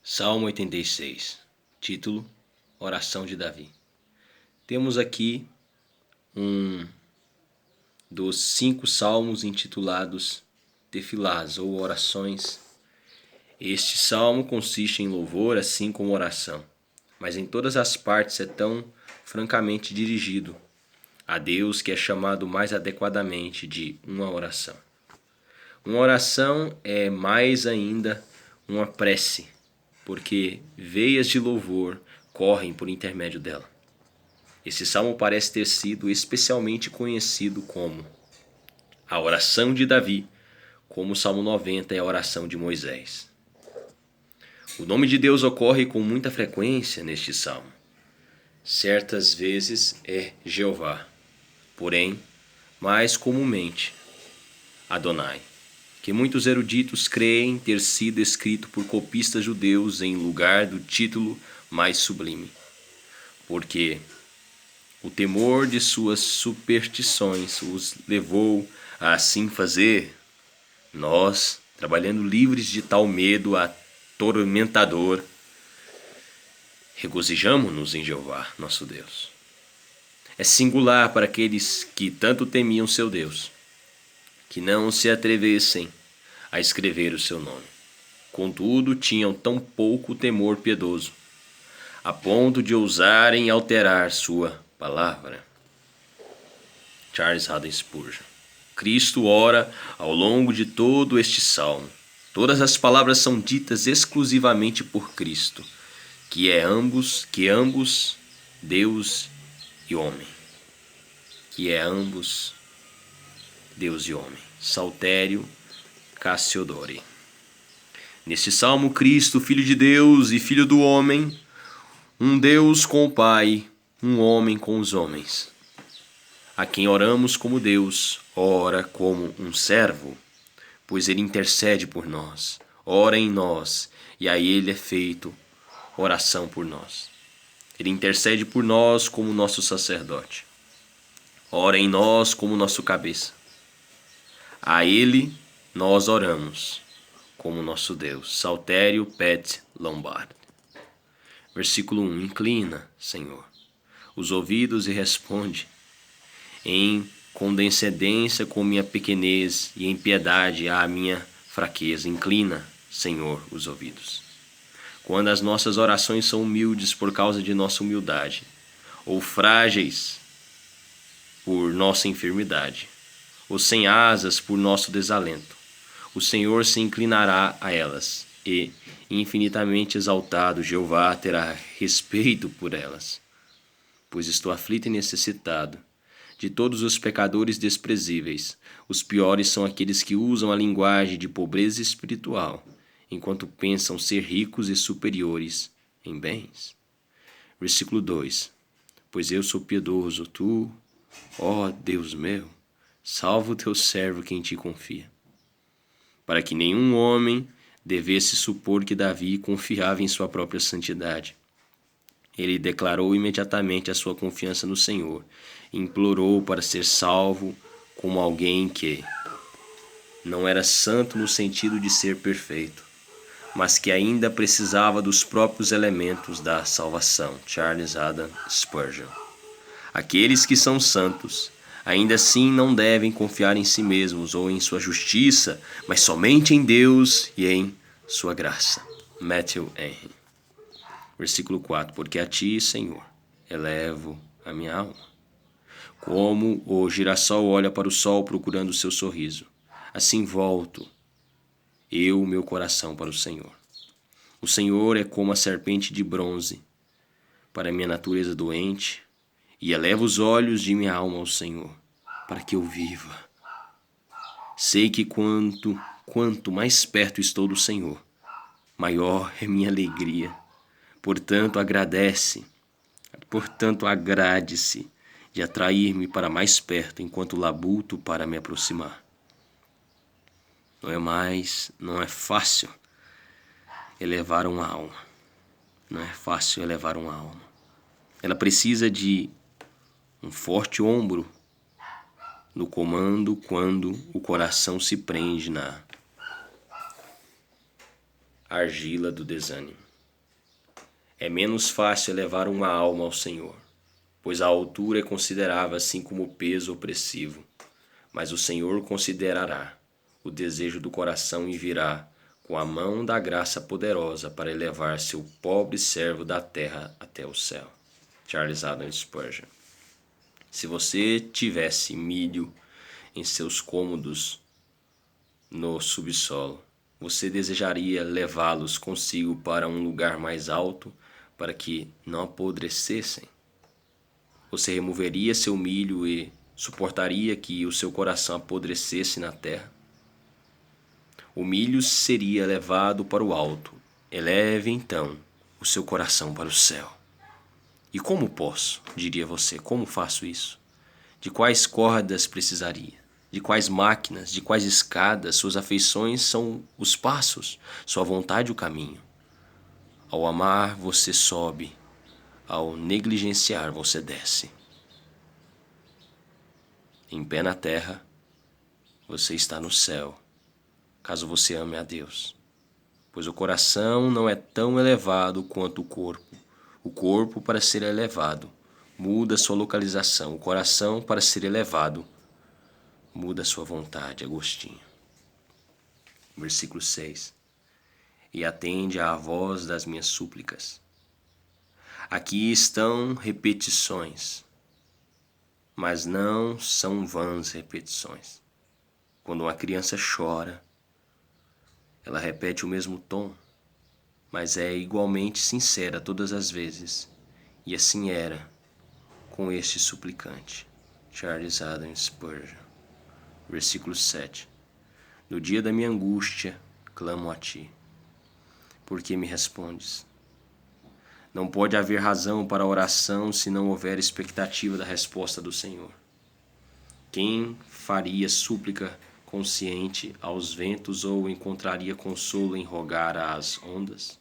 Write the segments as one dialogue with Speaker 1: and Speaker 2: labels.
Speaker 1: Salmo 86, título: Oração de Davi. Temos aqui um dos 5 salmos intitulados tefilás ou orações. Este salmo consiste em louvor assim como oração, mas em todas as partes é tão francamente dirigido a Deus que é chamado mais adequadamente de uma oração. Uma oração é mais ainda uma prece, porque veias de louvor correm por intermédio dela. Esse salmo parece ter sido especialmente conhecido como a oração de Davi, como o Salmo 90 é a oração de Moisés. O nome de Deus ocorre com muita frequência neste salmo. Certas vezes é Jeová, porém, mais comumente, Adonai, que muitos eruditos creem ter sido escrito por copistas judeus em lugar do título mais sublime, porque o temor de suas superstições os levou a assim fazer. Nós, trabalhando livres de tal medo atormentador, regozijamo-nos em Jeová, nosso Deus. É singular para aqueles que tanto temiam seu Deus, que não se atrevessem a escrever o seu nome. Contudo, tinham tão pouco temor piedoso, a ponto de ousarem alterar sua palavra. Charles Haddon Spurgeon. Cristo ora ao longo de todo este salmo. Todas as palavras são ditas exclusivamente por Cristo, que ambos Deus e homem. Deus e homem. Saltério Cassiodore. Neste salmo, Cristo, Filho de Deus e Filho do homem, um Deus com o Pai, um homem com os homens, a quem oramos como Deus ora como um servo, pois ele intercede por nós, ora em nós, e a ele é feito oração por nós. Ele intercede por nós como nosso sacerdote, ora em nós como nosso cabeça. A ele nós oramos como nosso Deus. Saltério Pet Lombard. Versículo 1. Inclina, Senhor, os ouvidos e responde em condescendência com minha pequenez e em piedade à minha fraqueza. Inclina, Senhor, os ouvidos. Quando as nossas orações são humildes por causa de nossa humildade, ou frágeis por nossa enfermidade, ou sem asas por nosso desalento, o Senhor se inclinará a elas, e, infinitamente exaltado, Jeová terá respeito por elas. Pois estou aflito e necessitado. De todos os pecadores desprezíveis, os piores são aqueles que usam a linguagem de pobreza espiritual, enquanto pensam ser ricos e superiores em bens. Versículo 2. Pois eu sou piedoso, tu, ó Deus meu, salva o teu servo que em ti confia. Para que nenhum homem devesse supor que Davi confiava em sua própria santidade. Ele declarou imediatamente a sua confiança no Senhor e implorou para ser salvo como alguém que não era santo no sentido de ser perfeito, mas que ainda precisava dos próprios elementos da salvação. Charles Haddon Spurgeon. Aqueles que são santos ainda assim não devem confiar em si mesmos ou em sua justiça, mas somente em Deus e em sua graça. Matthew Henry. Versículo 4. Porque a ti, Senhor, elevo a minha alma. Como o girassol olha para o sol procurando o seu sorriso, assim volto eu meu coração para o Senhor. O Senhor é como a serpente de bronze para minha natureza doente, e eleva os olhos de minha alma ao Senhor, para que eu viva. Sei que quanto mais perto estou do Senhor, maior é minha alegria. Portanto, agrade-se de atrair-me para mais perto, enquanto labuto para me aproximar. Não é fácil elevar uma alma. Não é fácil elevar uma alma. Ela precisa de um forte ombro no comando quando o coração se prende na argila do desânimo. É menos fácil elevar uma alma ao Senhor, pois a altura é considerável assim como o peso opressivo. Mas o Senhor considerará o desejo do coração e virá com a mão da graça poderosa para elevar seu pobre servo da terra até o céu. Charles Haddon Spurgeon. Se você tivesse milho em seus cômodos no subsolo, você desejaria levá-los consigo para um lugar mais alto para que não apodrecessem? Você removeria seu milho e suportaria que o seu coração apodrecesse na terra? O milho seria levado para o alto. Eleve então o seu coração para o céu. E como posso? Diria você. Como faço isso? De quais cordas precisaria? De quais máquinas? De quais escadas? Suas afeições são os passos, sua vontade o caminho. Ao amar, você sobe. Ao negligenciar, você desce. Em pé na terra, você está no céu, caso você ame a Deus. Pois o coração não é tão elevado quanto o corpo. O corpo, para ser elevado, muda sua localização. O coração, para ser elevado, muda sua vontade. Agostinho. Versículo 6. E atende à voz das minhas súplicas. Aqui estão repetições, mas não são vãs repetições. Quando uma criança chora, ela repete o mesmo tom, mas é igualmente sincera todas as vezes. E assim era com este suplicante. Charles Haddon Spurgeon. Versículo 7. No dia da minha angústia, clamo a ti. Por que me respondes? Não pode haver razão para a oração se não houver expectativa da resposta do Senhor. Quem faria súplica consciente aos ventos ou encontraria consolo em rogar às ondas?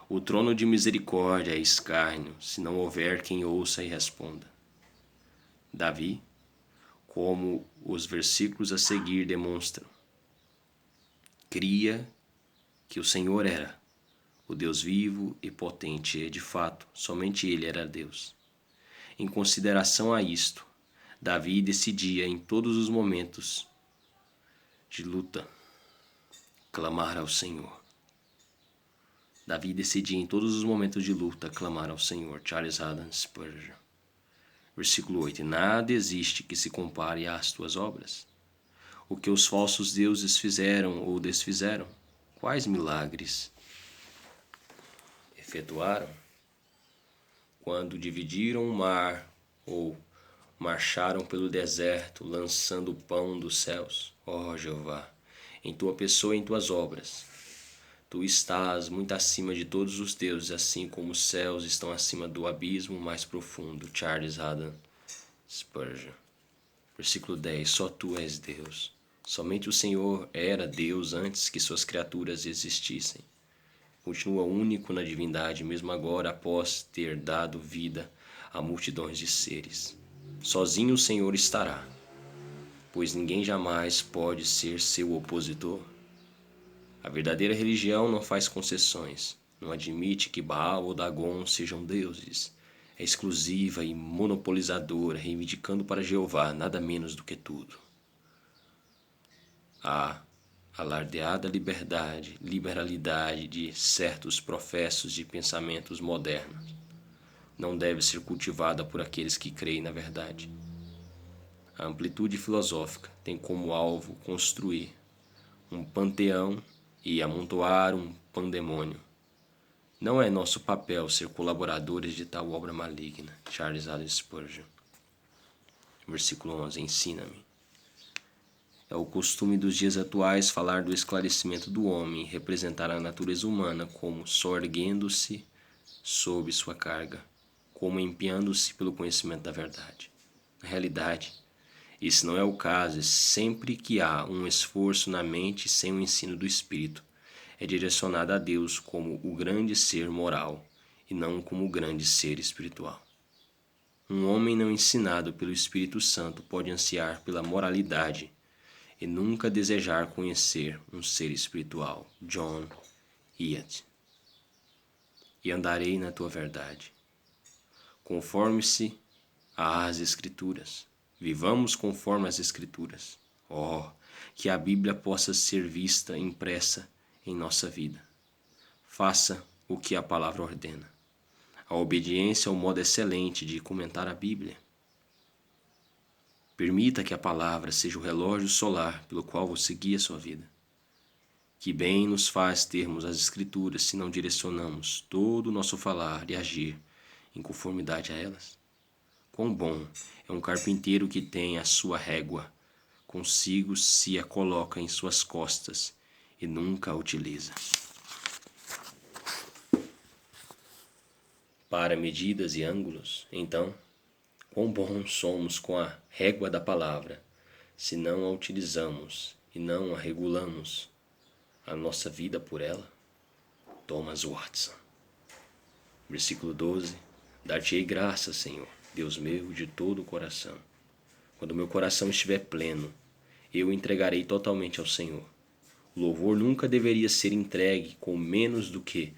Speaker 1: O trono de misericórdia é escárnio, se não houver quem ouça e responda. Davi, como os versículos a seguir demonstram, cria que o Senhor era o Deus vivo e potente, e de fato, somente Ele era Deus. Em consideração a isto, Davi decidia em todos os momentos de luta clamar ao Senhor. Davi decidia em todos os momentos de luta clamar ao Senhor. Charles Haddon Spurgeon. Versículo 8. Nada existe que se compare às tuas obras. O que os falsos deuses fizeram ou desfizeram? Quais milagres efetuaram? Quando dividiram o mar ou marcharam pelo deserto, lançando o pão dos céus? Ó Jeová, em tua pessoa e em tuas obras, tu estás muito acima de todos os deuses, assim como os céus estão acima do abismo mais profundo. Charles Haddon Spurgeon. Versículo 10. Só tu és Deus. Somente o Senhor era Deus antes que suas criaturas existissem. Continua único na divindade, mesmo agora após ter dado vida a multidões de seres. Sozinho o Senhor estará, pois ninguém jamais pode ser seu opositor. A verdadeira religião não faz concessões, não admite que Baal ou Dagon sejam deuses. É exclusiva e monopolizadora, reivindicando para Jeová nada menos do que tudo. A alardeada liberalidade de certos professos de pensamentos modernos não deve ser cultivada por aqueles que creem na verdade. A amplitude filosófica tem como alvo construir um panteão e amontoar um pandemônio. Não é nosso papel ser colaboradores de tal obra maligna. Charles Haddon Spurgeon. Versículo 11. Ensina-me. É o costume dos dias atuais falar do esclarecimento do homem e representar a natureza humana como sorguendo-se sob sua carga, como empenhando-se pelo conhecimento da verdade. Na realidade, esse não é o caso, e sempre que há um esforço na mente sem o ensino do Espírito, é direcionado a Deus como o grande ser moral e não como o grande ser espiritual. Um homem não ensinado pelo Espírito Santo pode ansiar pela moralidade e nunca desejar conhecer um ser espiritual. John Eade. e andarei na tua verdade. Conforme-se às Escrituras. Vivamos conforme as Escrituras. Oh, que a Bíblia possa ser vista, impressa em nossa vida. Faça o que a palavra ordena. A obediência é um modo excelente de comentar a Bíblia. Permita que a palavra seja o relógio solar pelo qual você guia sua vida. Que bem nos faz termos as Escrituras se não direcionamos todo o nosso falar e agir em conformidade a elas. Quão bom é um carpinteiro que tem a sua régua consigo, se a coloca em suas costas e nunca a utiliza. Para medidas e ângulos, então, quão bons somos com a régua da palavra, se não a utilizamos e não a regulamos a nossa vida por ela? Thomas Watson. Versículo 12. Dar-te-ei graças, Senhor, Deus meu, de todo o coração. Quando meu coração estiver pleno, eu o entregarei totalmente ao Senhor. O louvor nunca deveria ser entregue com menos do que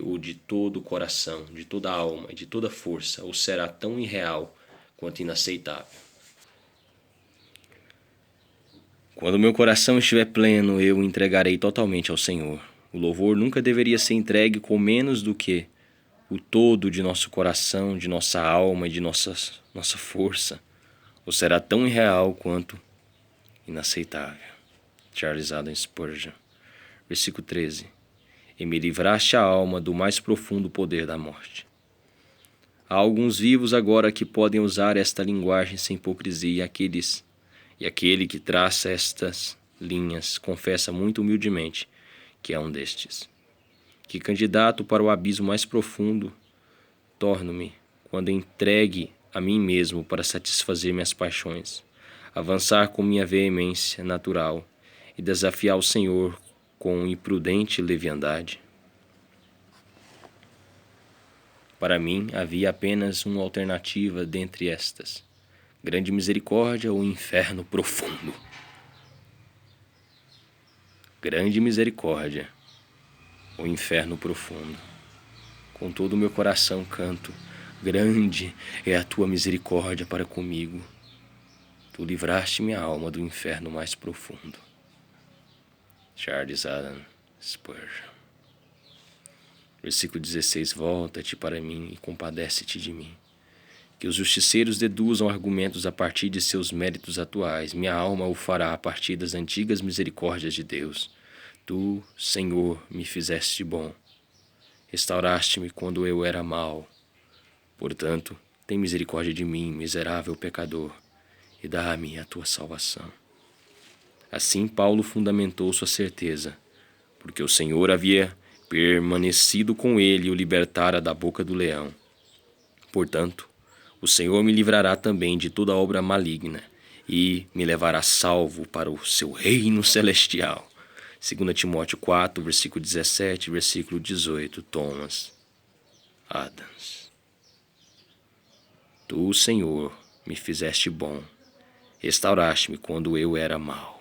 Speaker 1: o de todo o coração, de toda a alma e de toda a força, ou será tão irreal quanto inaceitável. Quando meu coração estiver pleno, eu o entregarei totalmente ao Senhor. O louvor nunca deveria ser entregue com menos do que o todo de nosso coração, de nossa alma e de nossa força, ou será tão irreal quanto inaceitável. Charles Haddon Spurgeon. Versículo 13. E me livraste a alma do mais profundo poder da morte. Há alguns vivos agora que podem usar esta linguagem sem hipocrisia, e aquele que traça estas linhas confessa muito humildemente que é um destes. Que candidato para o abismo mais profundo torno-me quando entregue a mim mesmo para satisfazer minhas paixões, avançar com minha veemência natural e desafiar o Senhor com imprudente leviandade? Para mim havia apenas uma alternativa dentre estas: grande misericórdia ou inferno profundo. Grande misericórdia ou inferno profundo. Com todo o meu coração canto: grande é a tua misericórdia para comigo. Tu livraste minha alma do inferno mais profundo. Charles Haddon Spurgeon. Versículo 16. Volta-te para mim e compadece-te de mim. Que os justiceiros deduzam argumentos a partir de seus méritos atuais. Minha alma o fará a partir das antigas misericórdias de Deus. Tu, Senhor, me fizeste bom. Restauraste-me quando eu era mau. Portanto, tem misericórdia de mim, miserável pecador, e dá-me a tua salvação. Assim Paulo fundamentou sua certeza, porque o Senhor havia permanecido com ele e o libertara da boca do leão. Portanto, o Senhor me livrará também de toda obra maligna e me levará salvo para o seu reino celestial. 2 Timóteo 4, versículo 17, versículo 18, Thomas Adams. Tu, Senhor, me fizeste bom, restauraste-me quando eu era mau.